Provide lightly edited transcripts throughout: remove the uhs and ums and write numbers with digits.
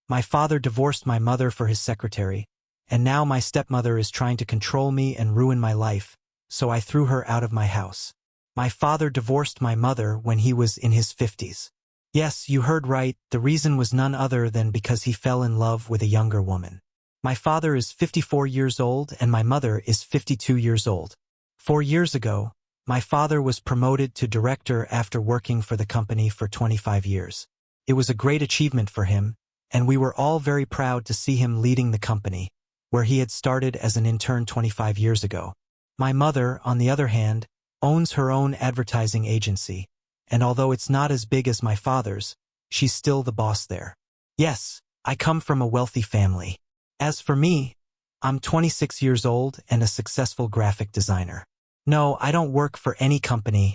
My father divorced my mother for his secretary, and now my stepmother is trying to control me and ruin my life, so I threw her out of my house. My father divorced my mother when he was in his 50s. Yes, you heard right, the reason was none other than because he fell in love with a younger woman. My father is 54 years old and my mother is 52 years old. 4 years ago, my father was promoted to director after working for the company for 25 years. It was a great achievement for him, and we were all very proud to see him leading the company, where he had started as an intern 25 years ago. My mother, on the other hand, owns her own advertising agency, and although it's not as big as my father's, she's still the boss there. Yes, I come from a wealthy family. As for me, I'm 26 years old and a successful graphic designer. No, I don't work for any company.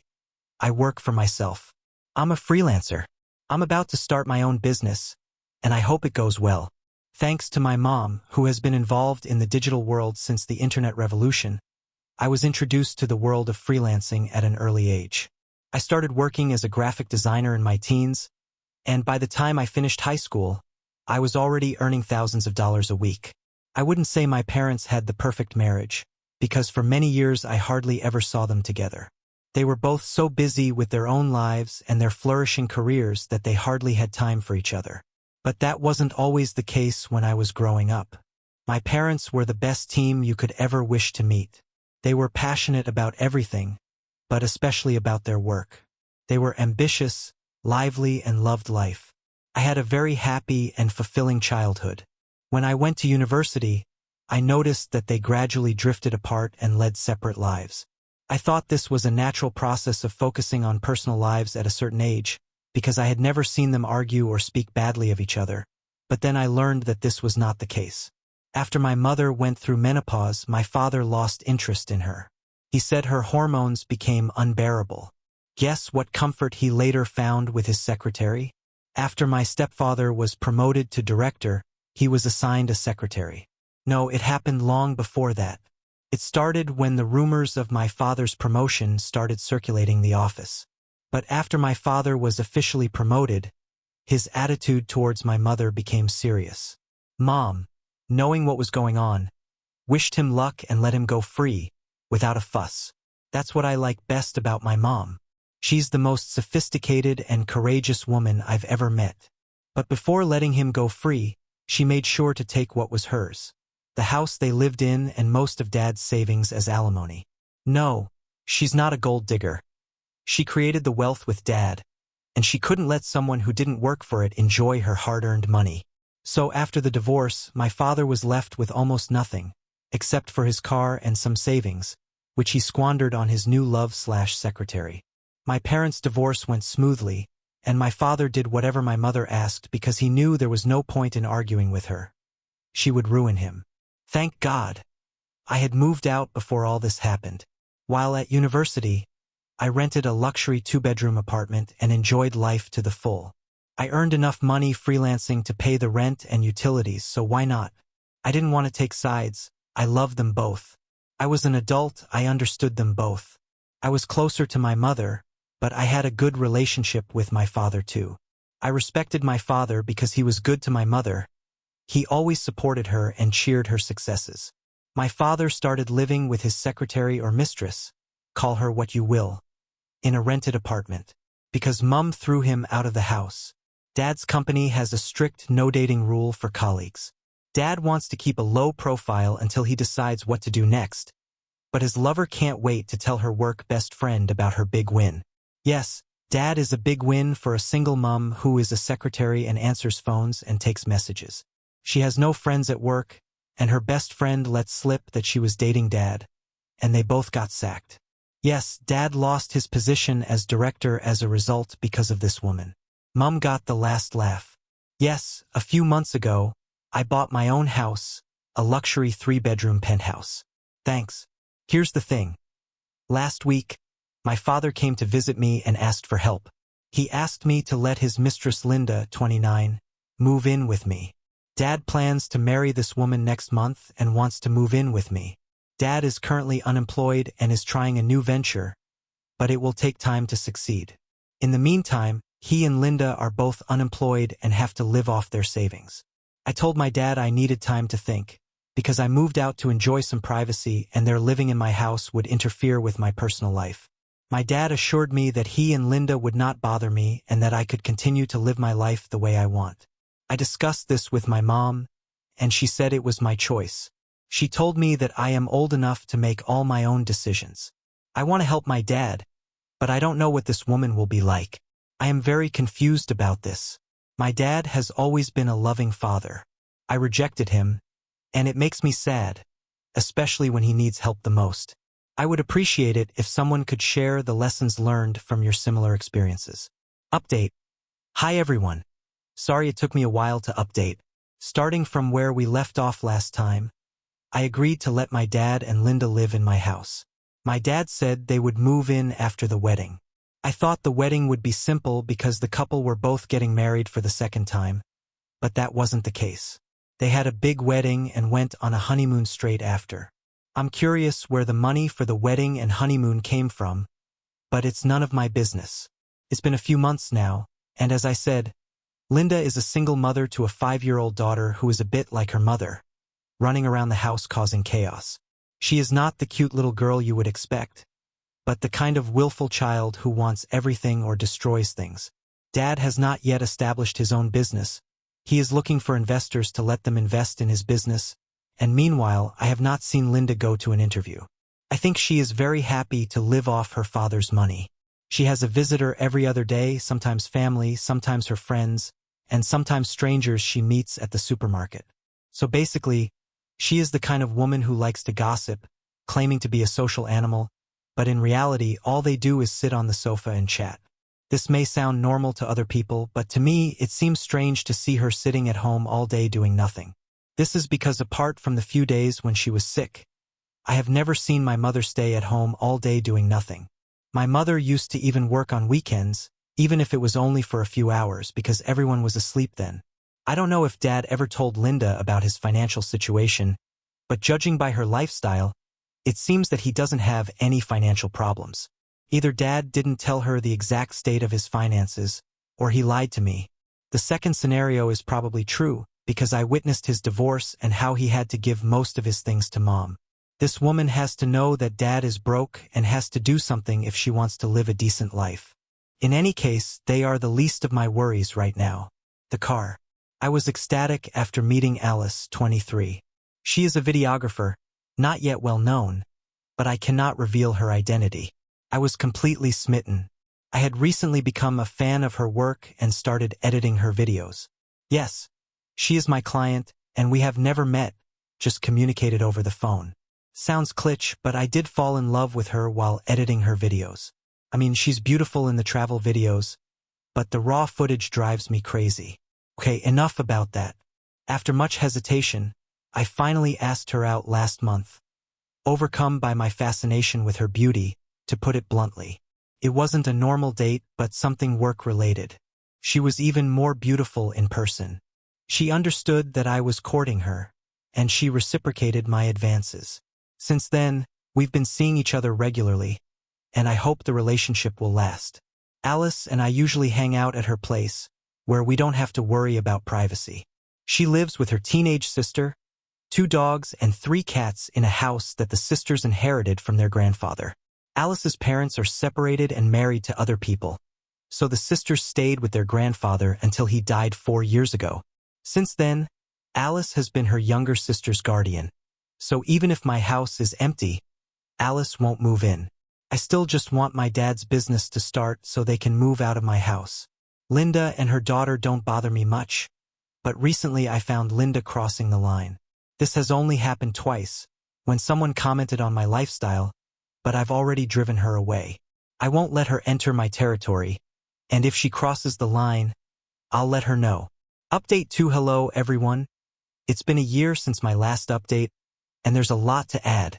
I work for myself. I'm a freelancer. I'm about to start my own business, and I hope it goes well. Thanks to my mom, who has been involved in the digital world since the internet revolution, I was introduced to the world of freelancing at an early age. I started working as a graphic designer in my teens, and by the time I finished high school, I was already earning thousands of dollars a week. I wouldn't say my parents had the perfect marriage, because for many years I hardly ever saw them together. They were both so busy with their own lives and their flourishing careers that they hardly had time for each other. But that wasn't always the case when I was growing up. My parents were the best team you could ever wish to meet. They were passionate about everything, but especially about their work. They were ambitious, lively, and loved life. I had a very happy and fulfilling childhood. When I went to university, I noticed that they gradually drifted apart and led separate lives. I thought this was a natural process of focusing on personal lives at a certain age, because I had never seen them argue or speak badly of each other. But then I learned that this was not the case. After my mother went through menopause, my father lost interest in her. He said her hormones became unbearable. Guess what comfort he later found with his secretary? After my stepfather was promoted to director, he was assigned a secretary. No, it happened long before that. It started when the rumors of my father's promotion started circulating the office. But after my father was officially promoted, his attitude towards my mother became serious. Mom, knowing what was going on, wished him luck and let him go free, without a fuss. That's what I like best about my mom. She's the most sophisticated and courageous woman I've ever met. But before letting him go free, she made sure to take what was hers. The house they lived in and most of Dad's savings as alimony. No, she's not a gold digger. She created the wealth with Dad, and she couldn't let someone who didn't work for it enjoy her hard-earned money. So after the divorce, my father was left with almost nothing, except for his car and some savings, which he squandered on his new love/secretary. My parents' divorce went smoothly, and my father did whatever my mother asked because he knew there was no point in arguing with her. She would ruin him. Thank God. I had moved out before all this happened. While at university, I rented a luxury 2-bedroom apartment and enjoyed life to the full. I earned enough money freelancing to pay the rent and utilities, so why not? I didn't want to take sides. I loved them both. I was an adult, I understood them both. I was closer to my mother, but I had a good relationship with my father too. I respected my father because he was good to my mother. He always supported her and cheered her successes. My father started living with his secretary or mistress, call her what you will, in a rented apartment, because Mom threw him out of the house. Dad's company has a strict no-dating rule for colleagues. Dad wants to keep a low profile until he decides what to do next, but his lover can't wait to tell her work best friend about her big win. Yes, Dad is a big win for a single mom who is a secretary and answers phones and takes messages. She has no friends at work, and her best friend let slip that she was dating Dad, and they both got sacked. Yes, Dad lost his position as director as a result because of this woman. Mom got the last laugh. Yes, a few months ago, I bought my own house, a luxury 3-bedroom penthouse. Thanks. Here's the thing. Last week, my father came to visit me and asked for help. He asked me to let his mistress Linda, 29, move in with me. Dad plans to marry this woman next month and wants to move in with me. Dad is currently unemployed and is trying a new venture, but it will take time to succeed. In the meantime, he and Linda are both unemployed and have to live off their savings. I told my dad I needed time to think, because I moved out to enjoy some privacy and their living in my house would interfere with my personal life. My dad assured me that he and Linda would not bother me and that I could continue to live my life the way I want. I discussed this with my mom, and she said it was my choice. She told me that I am old enough to make all my own decisions. I want to help my dad, but I don't know what this woman will be like. I am very confused about this. My dad has always been a loving father. I rejected him, and it makes me sad, especially when he needs help the most. I would appreciate it if someone could share the lessons learned from your similar experiences. Update. Hi everyone. Sorry it took me a while to update. Starting from where we left off last time, I agreed to let my dad and Linda live in my house. My dad said they would move in after the wedding. I thought the wedding would be simple because the couple were both getting married for the second time, but that wasn't the case. They had a big wedding and went on a honeymoon straight after. I'm curious where the money for the wedding and honeymoon came from, but it's none of my business. It's been a few months now, and as I said, Linda is a single mother to a 5-year-old daughter who is a bit like her mother, running around the house causing chaos. She is not the cute little girl you would expect, but the kind of willful child who wants everything or destroys things. Dad has not yet established his own business. He is looking for investors to let them invest in his business, and meanwhile, I have not seen Linda go to an interview. I think she is very happy to live off her father's money. She has a visitor every other day, sometimes family, sometimes her friends, and sometimes strangers she meets at the supermarket. So basically, she is the kind of woman who likes to gossip, claiming to be a social animal, but in reality, all they do is sit on the sofa and chat. This may sound normal to other people, but to me, it seems strange to see her sitting at home all day doing nothing. This is because apart from the few days when she was sick, I have never seen my mother stay at home all day doing nothing. My mother used to even work on weekends, even if it was only for a few hours because everyone was asleep then. I don't know if Dad ever told Linda about his financial situation, but judging by her lifestyle, it seems that he doesn't have any financial problems. Either Dad didn't tell her the exact state of his finances, or he lied to me. The second scenario is probably true, because I witnessed his divorce and how he had to give most of his things to Mom. This woman has to know that Dad is broke and has to do something if she wants to live a decent life. In any case, they are the least of my worries right now. The car. I was ecstatic after meeting Alice, 23. She is a videographer, not yet well known, but I cannot reveal her identity. I was completely smitten. I had recently become a fan of her work and started editing her videos. Yes, she is my client, and we have never met, just communicated over the phone. Sounds kitsch, but I did fall in love with her while editing her videos. I mean, she's beautiful in the travel videos, but the raw footage drives me crazy. Okay, enough about that. After much hesitation, I finally asked her out last month. Overcome by my fascination with her beauty, to put it bluntly. It wasn't a normal date, but something work-related. She was even more beautiful in person. She understood that I was courting her, and she reciprocated my advances. Since then, we've been seeing each other regularly, and I hope the relationship will last. Alice and I usually hang out at her place, where we don't have to worry about privacy. She lives with her teenage sister, 2 dogs and 3 cats in a house that the sisters inherited from their grandfather. Alice's parents are separated and married to other people, so the sisters stayed with their grandfather until he died 4 years ago. Since then, Alice has been her younger sister's guardian. So even if my house is empty, Alice won't move in. I still just want my dad's business to start so they can move out of my house. Linda and her daughter don't bother me much, but recently I found Linda crossing the line. This has only happened twice, when someone commented on my lifestyle, but I've already driven her away. I won't let her enter my territory, and if she crosses the line, I'll let her know. Update 2. Hello everyone. It's been a year since my last update, and there's a lot to add,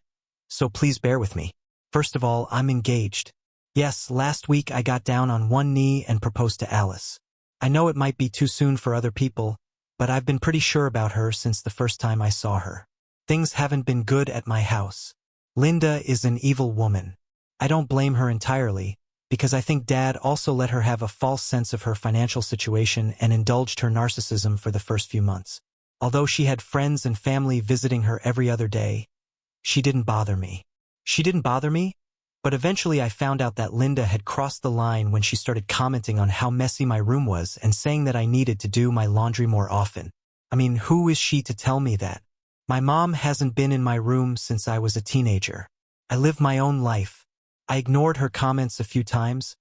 so please bear with me. First of all, I'm engaged. Yes, last week I got down on one knee and proposed to Alice. I know it might be too soon for other people, but I've been pretty sure about her since the first time I saw her. Things haven't been good at my house. Linda is an evil woman. I don't blame her entirely, because I think Dad also let her have a false sense of her financial situation and indulged her narcissism for the first few months. Although she had friends and family visiting her every other day, she didn't bother me. She didn't bother me? But eventually I found out that Linda had crossed the line when she started commenting on how messy my room was and saying that I needed to do my laundry more often. I mean, who is she to tell me that? My mom hasn't been in my room since I was a teenager. I live my own life. I ignored her comments a few times,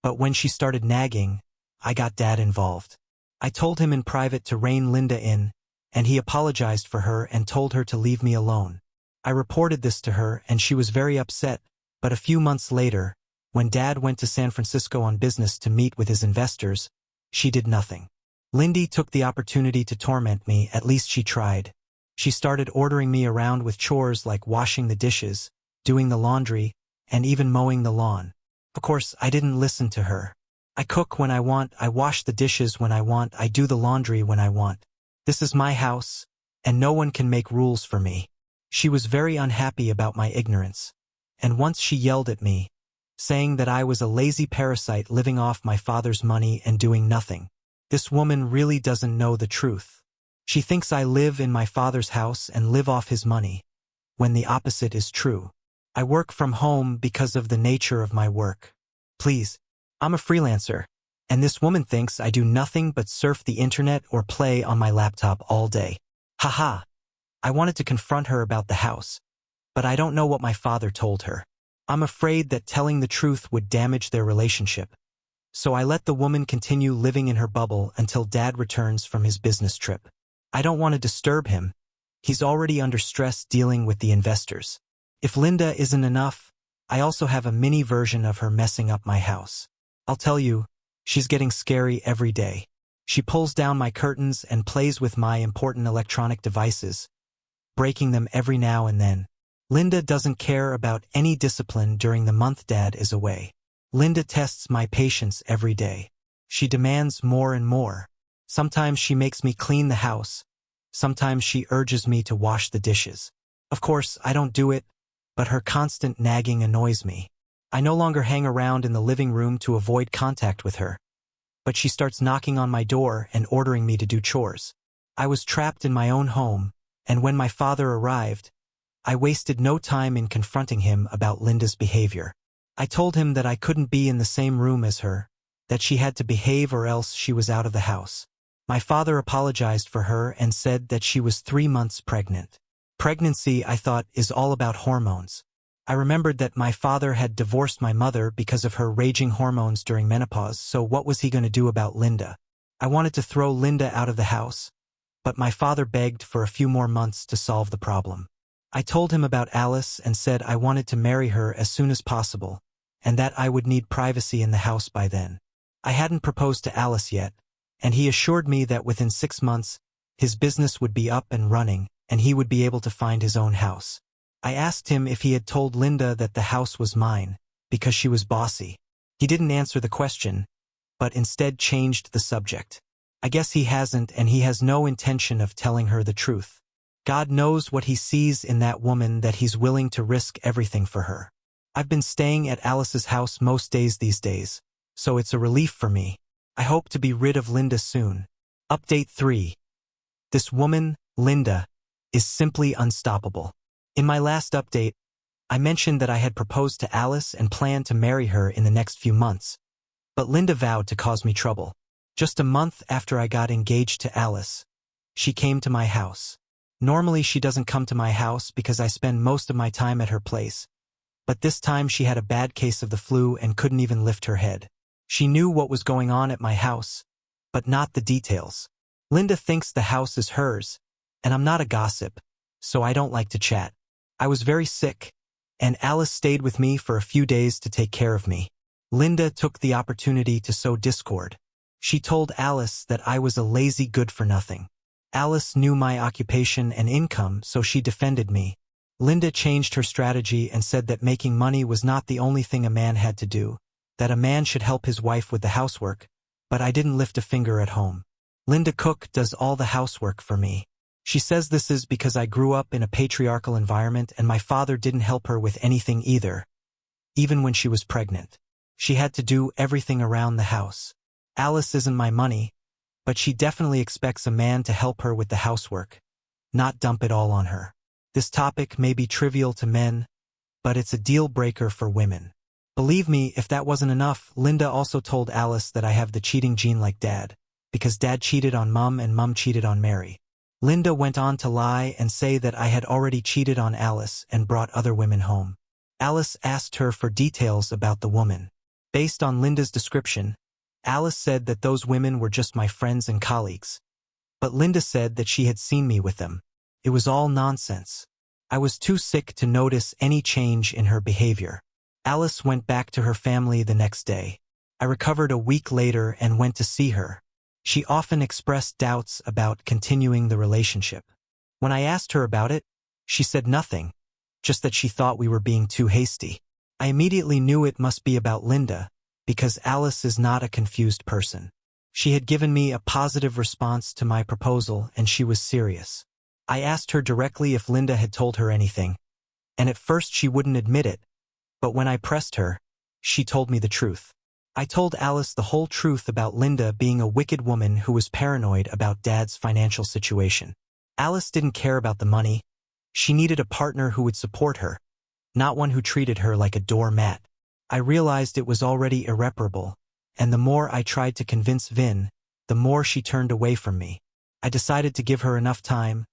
but when she started nagging, I got Dad involved. I told him in private to rein Linda in, and he apologized for her and told her to leave me alone. I reported this to her and she was very upset, but a few months later, when Dad went to San Francisco on business to meet with his investors, she did nothing. Lindy took the opportunity to torment me, at least she tried. She started ordering me around with chores like washing the dishes, doing the laundry, and even mowing the lawn. Of course, I didn't listen to her. I cook when I want, I wash the dishes when I want, I do the laundry when I want. This is my house, and no one can make rules for me. She was very unhappy about my ignorance, and once she yelled at me, saying that I was a lazy parasite living off my father's money and doing nothing. This woman really doesn't know the truth. She thinks I live in my father's house and live off his money, when the opposite is true. I work from home because of the nature of my work. Please, I'm a freelancer, and this woman thinks I do nothing but surf the internet or play on my laptop all day. Haha. I wanted to confront her about the house, but I don't know what my father told her. I'm afraid that telling the truth would damage their relationship. So I let the woman continue living in her bubble until Dad returns from his business trip. I don't want to disturb him. He's already under stress dealing with the investors. If Linda isn't enough, I also have a mini version of her messing up my house. I'll tell you, she's getting scary every day. She pulls down my curtains and plays with my important electronic devices, breaking them every now and then. Linda doesn't care about any discipline during the month Dad is away. Linda tests my patience every day. She demands more and more. Sometimes she makes me clean the house. Sometimes she urges me to wash the dishes. Of course, I don't do it, but her constant nagging annoys me. I no longer hang around in the living room to avoid contact with her, but she starts knocking on my door and ordering me to do chores. I was trapped in my own home, and when my father arrived, I wasted no time in confronting him about Linda's behavior. I told him that I couldn't be in the same room as her, that she had to behave or else she was out of the house. My father apologized for her and said that she was 3 months pregnant. Pregnancy, I thought, is all about hormones. I remembered that my father had divorced my mother because of her raging hormones during menopause, so what was he going to do about Linda? I wanted to throw Linda out of the house, but my father begged for a few more months to solve the problem. I told him about Alice and said I wanted to marry her as soon as possible, and that I would need privacy in the house by then. I hadn't proposed to Alice yet, and he assured me that within 6 months, his business would be up and running, and he would be able to find his own house. I asked him if he had told Linda that the house was mine, because she was bossy. He didn't answer the question, but instead changed the subject. I guess he hasn't, and he has no intention of telling her the truth. God knows what he sees in that woman that he's willing to risk everything for her. I've been staying at Alice's house most days these days, so it's a relief for me. I hope to be rid of Linda soon. Update 3. This woman, Linda, is simply unstoppable. In my last update, I mentioned that I had proposed to Alice and planned to marry her in the next few months, but Linda vowed to cause me trouble. Just a month after I got engaged to Alice, she came to my house. Normally she doesn't come to my house because I spend most of my time at her place, but this time she had a bad case of the flu and couldn't even lift her head. She knew what was going on at my house, but not the details. Linda thinks the house is hers, and I'm not a gossip, so I don't like to chat. I was very sick, and Alice stayed with me for a few days to take care of me. Linda took the opportunity to sow discord. She told Alice that I was a lazy good-for-nothing. Alice knew my occupation and income, so she defended me. Linda changed her strategy and said that making money was not the only thing a man had to do, that a man should help his wife with the housework, but I didn't lift a finger at home. Linda Cook does all the housework for me. She says this is because I grew up in a patriarchal environment and my father didn't help her with anything either, even when she was pregnant. She had to do everything around the house. Alice isn't my money, but she definitely expects a man to help her with the housework, not dump it all on her. This topic may be trivial to men, but it's a deal breaker for women. Believe me, if that wasn't enough, Linda also told Alice that I have the cheating gene like Dad, because Dad cheated on Mum and Mum cheated on Mary. Linda went on to lie and say that I had already cheated on Alice and brought other women home. Alice asked her for details about the woman. Based on Linda's description, Alice said that those women were just my friends and colleagues. But Linda said that she had seen me with them. It was all nonsense. I was too sick to notice any change in her behavior. Alice went back to her family the next day. I recovered a week later and went to see her. She often expressed doubts about continuing the relationship. When I asked her about it, she said nothing, just that she thought we were being too hasty. I immediately knew it must be about Linda, because Alice is not a confused person. She had given me a positive response to my proposal and she was serious. I asked her directly if Linda had told her anything, and at first she wouldn't admit it, but when I pressed her, she told me the truth. I told Alice the whole truth about Linda being a wicked woman who was paranoid about Dad's financial situation. Alice didn't care about the money. She needed a partner who would support her, not one who treated her like a doormat. I realized it was already irreparable, and the more I tried to convince Vin, the more she turned away from me. I decided to give her enough time,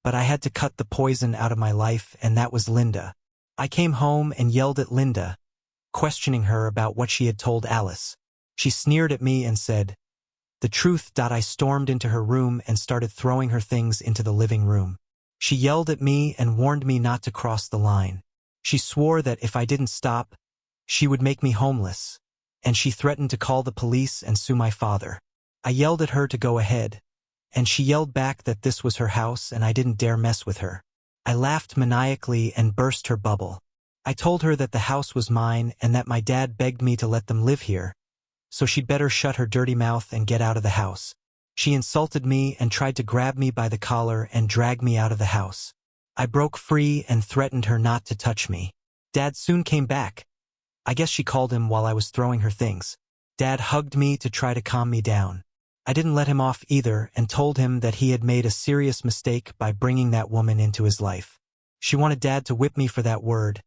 but I had to cut the poison out of my life, and that was Linda. I came home and yelled at Linda, questioning her about what she had told Alice. She sneered at me and said, "The truth." I stormed into her room and started throwing her things into the living room. She yelled at me and warned me not to cross the line. She swore that if I didn't stop, she would make me homeless, and she threatened to call the police and sue my father. I yelled at her to go ahead, and she yelled back that this was her house and I didn't dare mess with her. I laughed maniacally and burst her bubble. I told her that the house was mine and that my dad begged me to let them live here, so she'd better shut her dirty mouth and get out of the house. She insulted me and tried to grab me by the collar and drag me out of the house. I broke free and threatened her not to touch me. Dad soon came back. I guess she called him while I was throwing her things. Dad hugged me to try to calm me down. I didn't let him off either and told him that he had made a serious mistake by bringing that woman into his life. She wanted Dad to whip me for that word,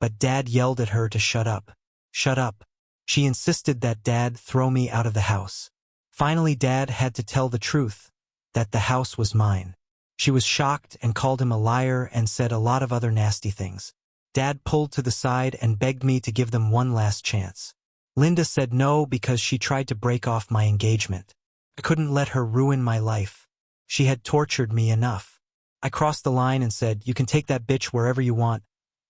but Dad yelled at her to shut up. Shut up. She insisted that Dad throw me out of the house. Finally, Dad had to tell the truth, that the house was mine. She was shocked and called him a liar and said a lot of other nasty things. Dad pulled to the side and begged me to give them one last chance. Linda said no because she tried to break off my engagement. I couldn't let her ruin my life. She had tortured me enough. I crossed the line and said, "You can take that bitch wherever you want.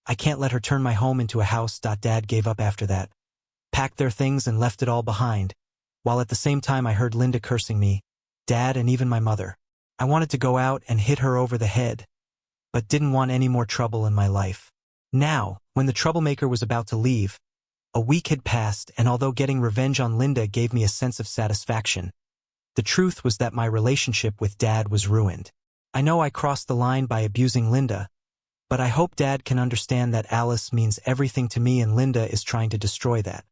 I can't let her turn my home into a house." Dad gave up after that, packed their things and left it all behind, while at the same time I heard Linda cursing me, Dad, and even my mother. I wanted to go out and hit her over the head, but didn't want any more trouble in my life. Now, when the troublemaker was about to leave, a week had passed, and although getting revenge on Linda gave me a sense of satisfaction, the truth was that my relationship with Dad was ruined. I know I crossed the line by abusing Linda, but I hope Dad can understand that Alice means everything to me and Linda is trying to destroy that.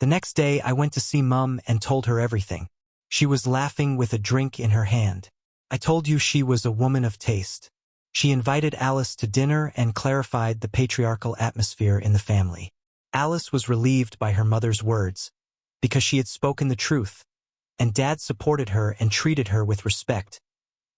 The next day, I went to see Mum and told her everything. She was laughing with a drink in her hand. I told you she was a woman of taste. She invited Alice to dinner and clarified the patriarchal atmosphere in the family. Alice was relieved by her mother's words, because she had spoken the truth, and Dad supported her and treated her with respect,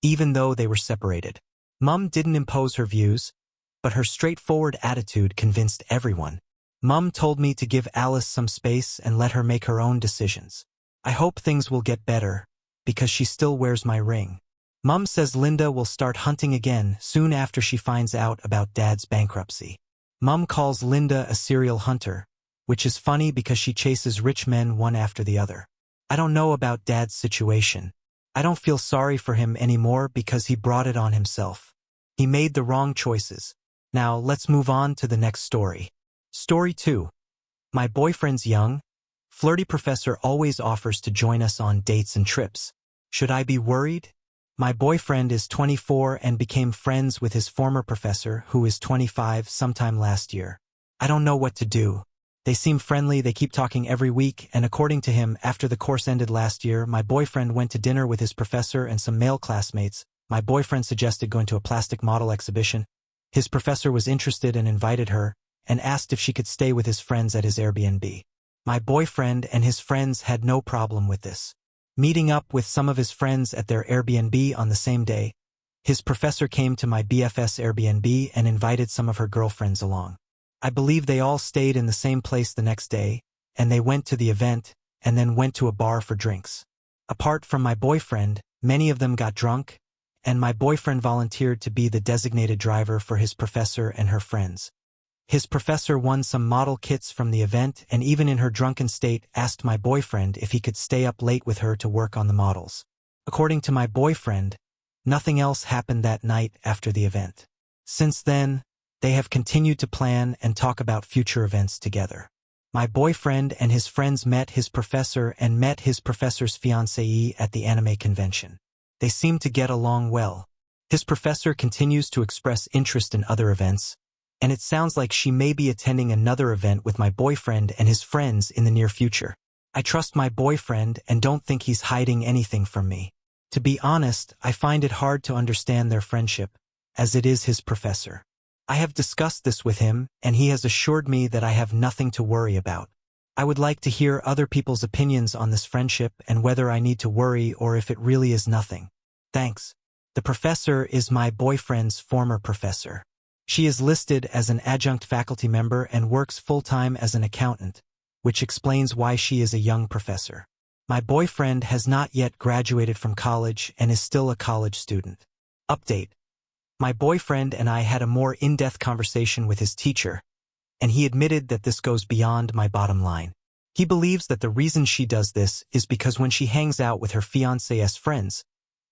even though they were separated. Mum didn't impose her views, but her straightforward attitude convinced everyone. Mum told me to give Alice some space and let her make her own decisions. I hope things will get better, because she still wears my ring. Mum says Linda will start hunting again soon after she finds out about Dad's bankruptcy. Mum calls Linda a serial hunter, which is funny because she chases rich men one after the other. I don't know about Dad's situation. I don't feel sorry for him anymore because he brought it on himself. He made the wrong choices. Now let's move on to the next story. Story 2. My boyfriend's young, flirty professor always offers to join us on dates and trips. Should I be worried? My boyfriend is 24 and became friends with his former professor, who is 25, sometime last year. I don't know what to do. They seem friendly, they keep talking every week, and according to him, after the course ended last year, my boyfriend went to dinner with his professor and some male classmates. My boyfriend suggested going to a plastic model exhibition. His professor was interested and invited her, and asked if she could stay with his friends at his Airbnb. My boyfriend and his friends had no problem with this. Meeting up with some of his friends at their Airbnb on the same day, his professor came to my BFS Airbnb and invited some of her girlfriends along. I believe they all stayed in the same place the next day, and they went to the event, and then went to a bar for drinks. Apart from my boyfriend, many of them got drunk, and my boyfriend volunteered to be the designated driver for his professor and her friends. His professor won some model kits from the event, and even in her drunken state asked my boyfriend if he could stay up late with her to work on the models. According to my boyfriend, nothing else happened that night after the event. Since then, they have continued to plan and talk about future events together. My boyfriend and his friends met his professor and met his professor's fiancée at the anime convention. They seem to get along well. His professor continues to express interest in other events, and it sounds like she may be attending another event with my boyfriend and his friends in the near future. I trust my boyfriend and don't think he's hiding anything from me. To be honest, I find it hard to understand their friendship, as it is his professor. I have discussed this with him, and he has assured me that I have nothing to worry about. I would like to hear other people's opinions on this friendship and whether I need to worry or if it really is nothing. Thanks. The professor is my boyfriend's former professor. She is listed as an adjunct faculty member and works full-time as an accountant, which explains why she is a young professor. My boyfriend has not yet graduated from college and is still a college student. Update. My boyfriend and I had a more in-depth conversation with his teacher, and he admitted that this goes beyond my bottom line. He believes that the reason she does this is because when she hangs out with her fiancé's friends,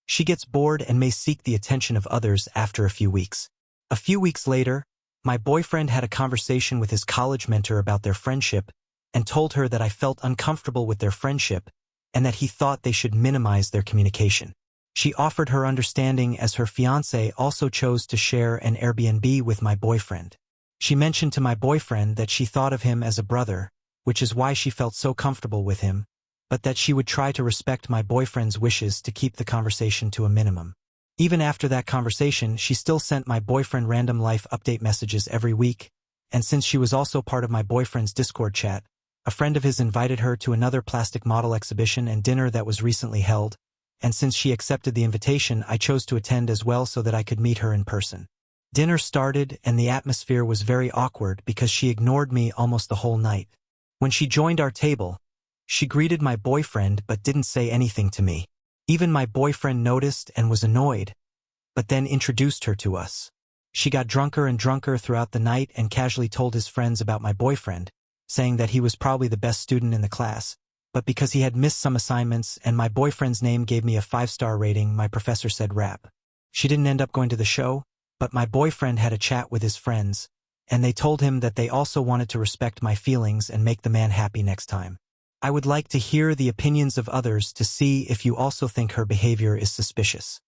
she gets bored and may seek the attention of others after a few weeks. A few weeks later, my boyfriend had a conversation with his college mentor about their friendship and told her that I felt uncomfortable with their friendship and that he thought they should minimize their communication. She offered her understanding as her fiancé also chose to share an Airbnb with my boyfriend. She mentioned to my boyfriend that she thought of him as a brother, which is why she felt so comfortable with him, but that she would try to respect my boyfriend's wishes to keep the conversation to a minimum. Even after that conversation, she still sent my boyfriend random life update messages every week, and since she was also part of my boyfriend's Discord chat, a friend of his invited her to another plastic model exhibition and dinner that was recently held, and since she accepted the invitation, I chose to attend as well so that I could meet her in person. Dinner started, and the atmosphere was very awkward because she ignored me almost the whole night. When she joined our table, she greeted my boyfriend but didn't say anything to me. Even my boyfriend noticed and was annoyed, but then introduced her to us. She got drunker and drunker throughout the night and casually told his friends about my boyfriend, saying that he was probably the best student in the class, but because he had missed some assignments and my boyfriend's name gave me a 5-star rating, my professor said rap. She didn't end up going to the show, but my boyfriend had a chat with his friends, and they told him that they also wanted to respect my feelings and make the man happy next time. I would like to hear the opinions of others to see if you also think her behavior is suspicious.